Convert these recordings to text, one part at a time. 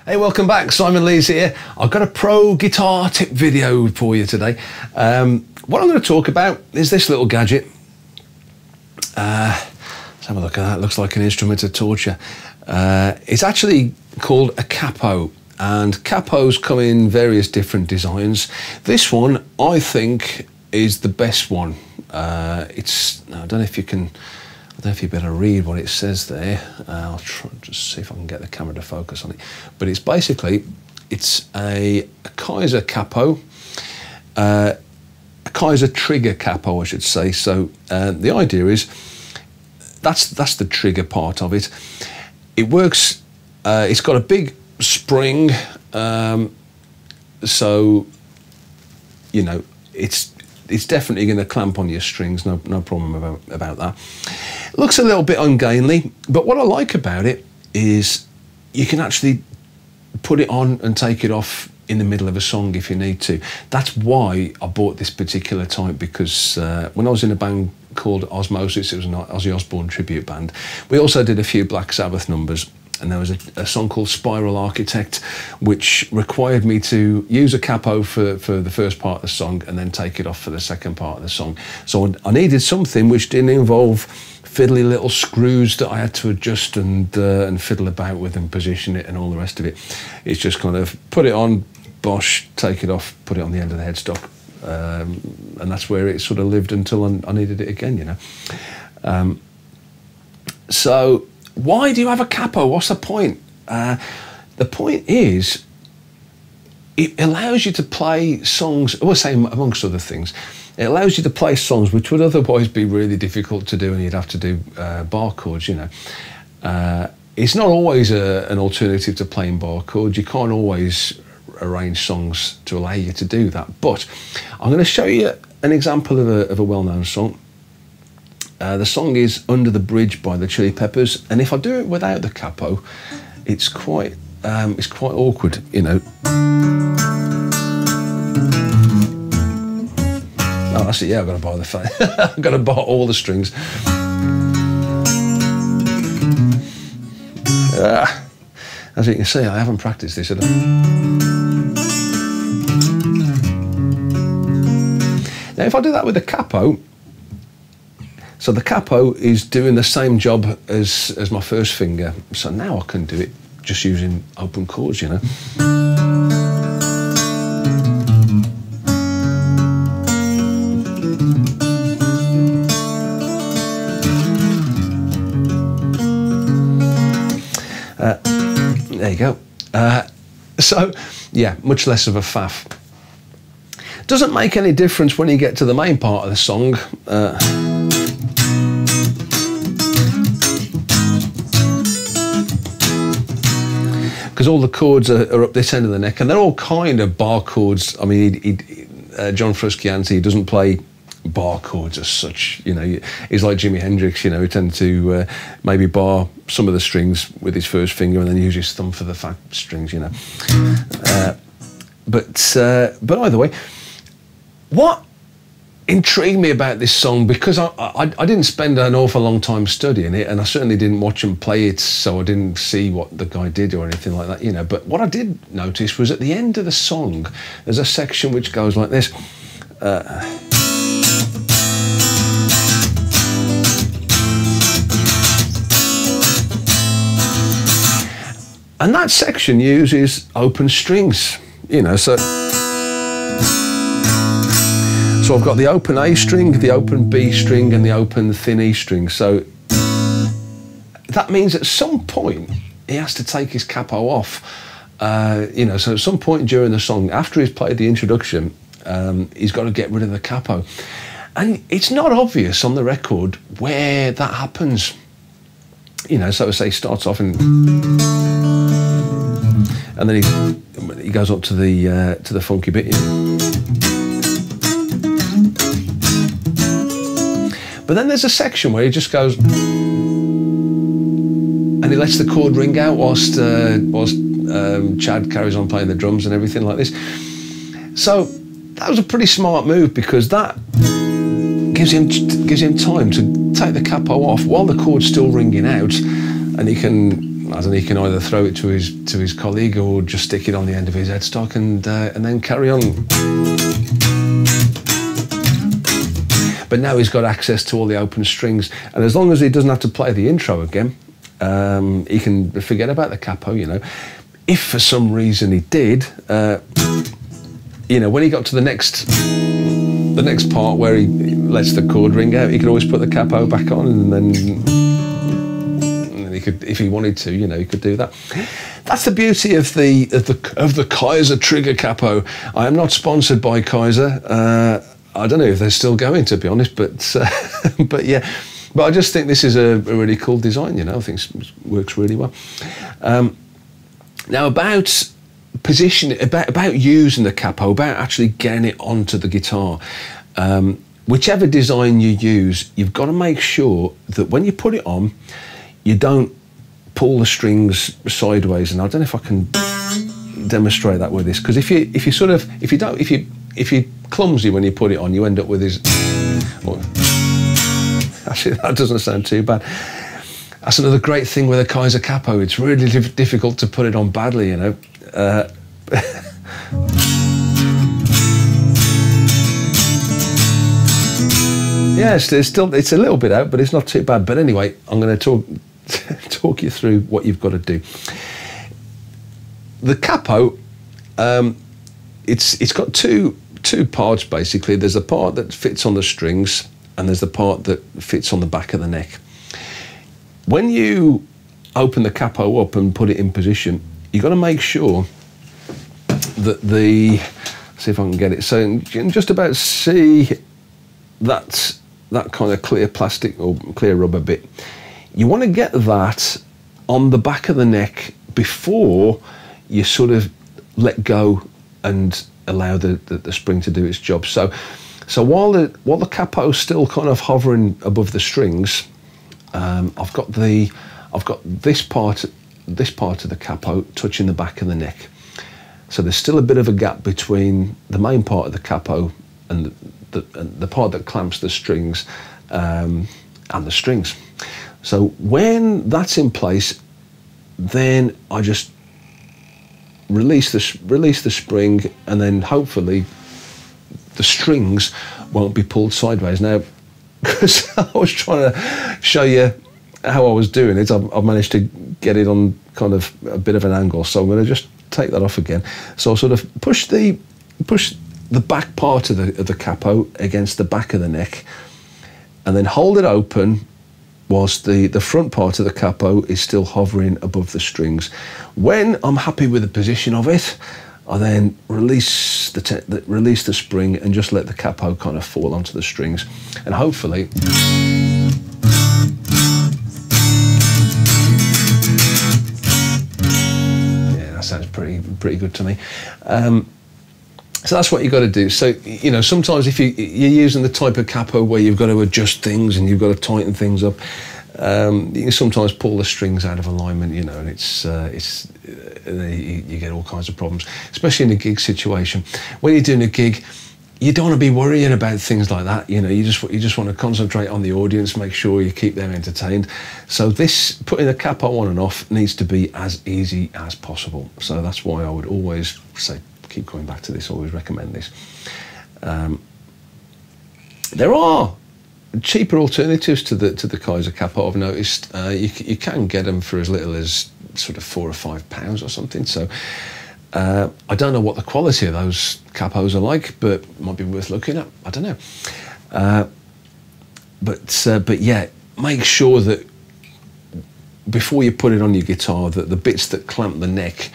Hey, welcome back. Simon Lees here. I've got a pro guitar tip video for you today. What I'm going to talk about is this little gadget. Let's have a look at that. It looks like an instrument of torture. It's actually called a Capo, and Capos come in various different designs. This one, I think, is the best one. I don't know if you can. I don't know if you better read what it says there. I'll try just see if I can get the camera to focus on it. But it's basically, it's a Kaiser Capo, a Kaiser trigger capo, I should say. So the idea is, that's the trigger part of it. It works, it's got a big spring, so, you know, it's definitely going to clamp on your strings, no problem about that. It looks a little bit ungainly, but what I like about it is you can actually put it on and take it off in the middle of a song if you need to. That's why I bought this particular type, because when I was in a band called Osmosis, it was an Ozzy Osbourne tribute band, we also did a few Black Sabbath numbers, and there was a song called Spiral Architect, which required me to use a capo for the first part of the song and then take it off for the second part of the song. So I needed something which didn't involve fiddly little screws that I had to adjust and fiddle about with and position it and all the rest of it. It's just kind of put it on, bosh, take it off, put it on the end of the headstock, and that's where it sort of lived until I needed it again, you know. So why do you have a capo? What's the point? The point is, it allows you to play songs, well, say amongst other things, it allows you to play songs which would otherwise be really difficult to do, and you'd have to do bar chords, you know. It's not always an alternative to playing bar chords. You can't always arrange songs to allow you to do that. But I'm going to show you an example of a well-known song. The song is Under the Bridge by the Chili Peppers, and if I do it without the capo, it's quite awkward, you know. Oh, that's it. Yeah, I've got to buy the I've got to buy all the strings. As you can see, I haven't practiced this at all. Now, if I do that with the capo, so the capo is doing the same job as my first finger. So now I can do it just using open chords, you know. There you go. So, yeah, much less of a faff. Doesn't make any difference when you get to the main part of the song. Because all the chords are up this end of the neck, and they're all kind of bar chords. I mean, John Frusciante, he doesn't play bar chords as such, you know. He's like Jimi Hendrix, you know, he tends to maybe bar some of the strings with his first finger and then use his thumb for the fat strings, you know. But either way, what intrigued me about this song, because I didn't spend an awful long time studying it, and I certainly didn't watch him play it, so I didn't see what the guy did or anything like that, you know. But what I did notice was at the end of the song, there's a section which goes like this. And that section uses open strings, you know, so I've got the open A string, the open B string, and the open thin E string. So that means at some point he has to take his capo off, you know, so at some point during the song, after he's played the introduction, he's got to get rid of the capo. And it's not obvious on the record where that happens. You know, so say he starts off and then he goes up to the funky bit, you know. But then there's a section where he just goes and he lets the chord ring out whilst Chad carries on playing the drums and everything like this. So that was a pretty smart move, because that gives him time to take the capo off while the chord's still ringing out, and he can as in he can either throw it to his colleague or just stick it on the end of his headstock and then carry on. But now he's got access to all the open strings, and as long as he doesn't have to play the intro again, he can forget about the capo, you know. If for some reason he did, you know, when he got to the next part where he lets the chord ring out, he could always put the capo back on, and then he could, if he wanted to, you know, he could do that. That's the beauty of the Kaiser trigger capo. I am not sponsored by Kaiser. I don't know if they're still going, to be honest, but but yeah. But I just think this is a really cool design, you know. I think it works really well. Now about position, about using the capo, about actually getting it onto the guitar. Whichever design you use, you've got to make sure that when you put it on, you don't pull the strings sideways. And I don't know if I can demonstrate that with this, because if you're clumsy when you put it on, you end up with this. Well, actually, that doesn't sound too bad. That's another great thing with a Kaiser capo. It's really difficult to put it on badly, you know. Yes, it's a little bit out, but it's not too bad. But anyway, I'm going to talk you through what you've got to do. The capo, it's got two parts basically. There's a part that fits on the strings, and there's the part that fits on the back of the neck. When you open the capo up and put it in position, you've got to make sure that see if I can get it. So you can just about see that kind of clear plastic or clear rubber bit. You want to get that on the back of the neck before you sort of let go and allow the spring to do its job. So while the capo's still kind of hovering above the strings, I've got this part of the capo touching the back of the neck. So there's still a bit of a gap between the main part of the capo and the part that clamps the strings and the strings. So when that's in place, then I just release the spring, and then hopefully the strings won't be pulled sideways. Now, because I was trying to show you how I was doing it, I've managed to get it on kind of a bit of an angle. So I'm going to just take that off again. So I'll sort of push the back part of the capo against the back of the neck, and then hold it open whilst the front part of the capo is still hovering above the strings. When I'm happy with the position of it, I then release the spring and just let the capo kind of fall onto the strings, and hopefully yeah, that sounds pretty good to me. So that's what you've got to do. So, you know, sometimes if you're using the type of capo where you've got to adjust things and you've got to tighten things up, you can sometimes pull the strings out of alignment, you know, and you get all kinds of problems, especially in a gig situation. When you're doing a gig, you don't want to be worrying about things like that. You know, you just want to concentrate on the audience, make sure you keep them entertained. So this, putting the capo on and off, needs to be as easy as possible. So that's why I would always say, keep coming back to this, always recommend this. There are cheaper alternatives to the Kaiser capo, I've noticed. You can get them for as little as sort of £4 or £5 or something. So I don't know what the quality of those capos are like, but it might be worth looking at. I don't know. But yeah, make sure that before you put it on your guitar, that the bits that clamp the neck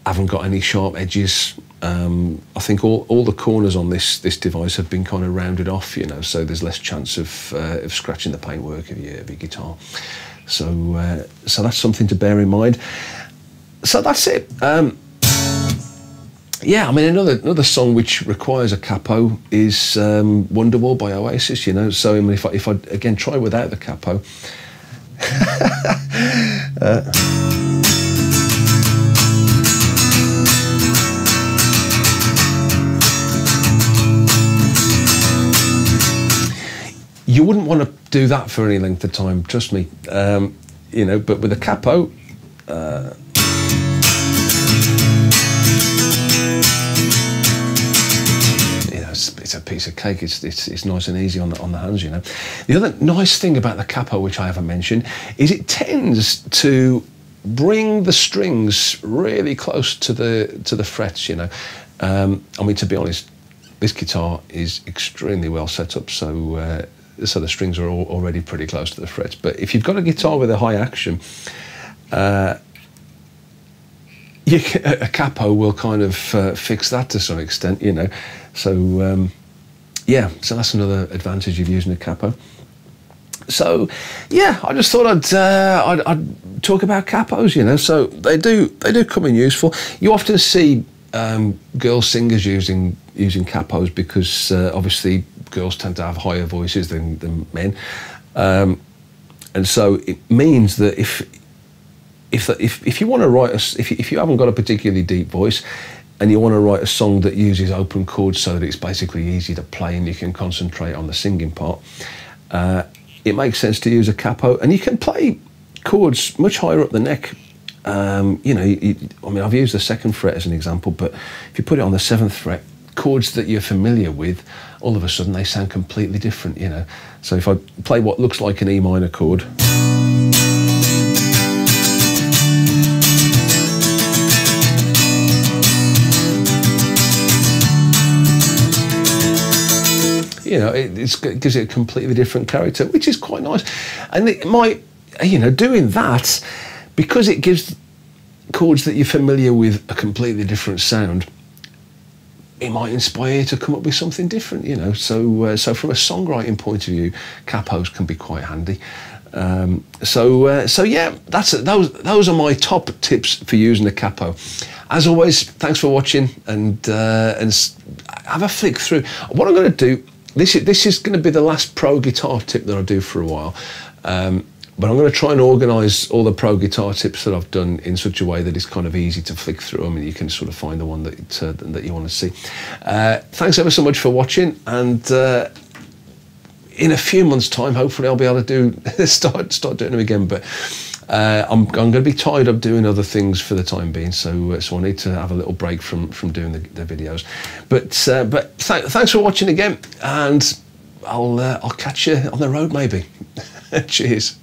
haven't got any sharp edges. I think all the corners on this device have been kind of rounded off, you know, so there's less chance of scratching the paintwork of your guitar. So that's something to bear in mind. So that's it. Yeah, I mean, another song which requires a capo is Wonderwall by Oasis, you know. So I mean, if I again try without the capo. You wouldn't want to do that for any length of time, trust me. You know, but with a capo, It's a piece of cake. It's nice and easy on the hands, you know. The other nice thing about the capo, which I haven't mentioned, is it tends to bring the strings really close to the frets, you know. I mean, to be honest, this guitar is extremely well set up, so the strings are already pretty close to the frets. But if you've got a guitar with a high action, a capo will kind of fix that to some extent, you know. So yeah, so that's another advantage of using a capo. So yeah, I just thought I'd talk about capos, you know. So they do come in useful. You often see girl singers using capos because obviously girls tend to have higher voices than men, and so it means that if you want to write if you haven't got a particularly deep voice and you want to write a song that uses open chords so that it's basically easy to play and you can concentrate on the singing part, it makes sense to use a capo, and you can play chords much higher up the neck. You know, I mean, I've used the 2nd fret as an example, but if you put it on the 7th fret, chords that you're familiar with, all of a sudden they sound completely different, you know. So if I play what looks like an E minor chord, you know, it gives it a completely different character, which is quite nice. And it might, you know, doing that, because it gives chords that you're familiar with a completely different sound, it might inspire you to come up with something different, you know. So from a songwriting point of view, capos can be quite handy. So yeah, those are my top tips for using a capo. As always, thanks for watching, and have a flick through. What I'm going to do, this is going to be the last pro guitar tip that I do for a while. But I'm going to try and organise all the pro guitar tips that I've done in such a way that it's kind of easy to flick through them and you can sort of find the one that you want to see. Thanks ever so much for watching, and in a few months' time, hopefully I'll be able to start doing them again. But I'm going to be tied up doing other things for the time being, so I need to have a little break from doing the videos. But thanks for watching again, and I'll catch you on the road maybe. Cheers.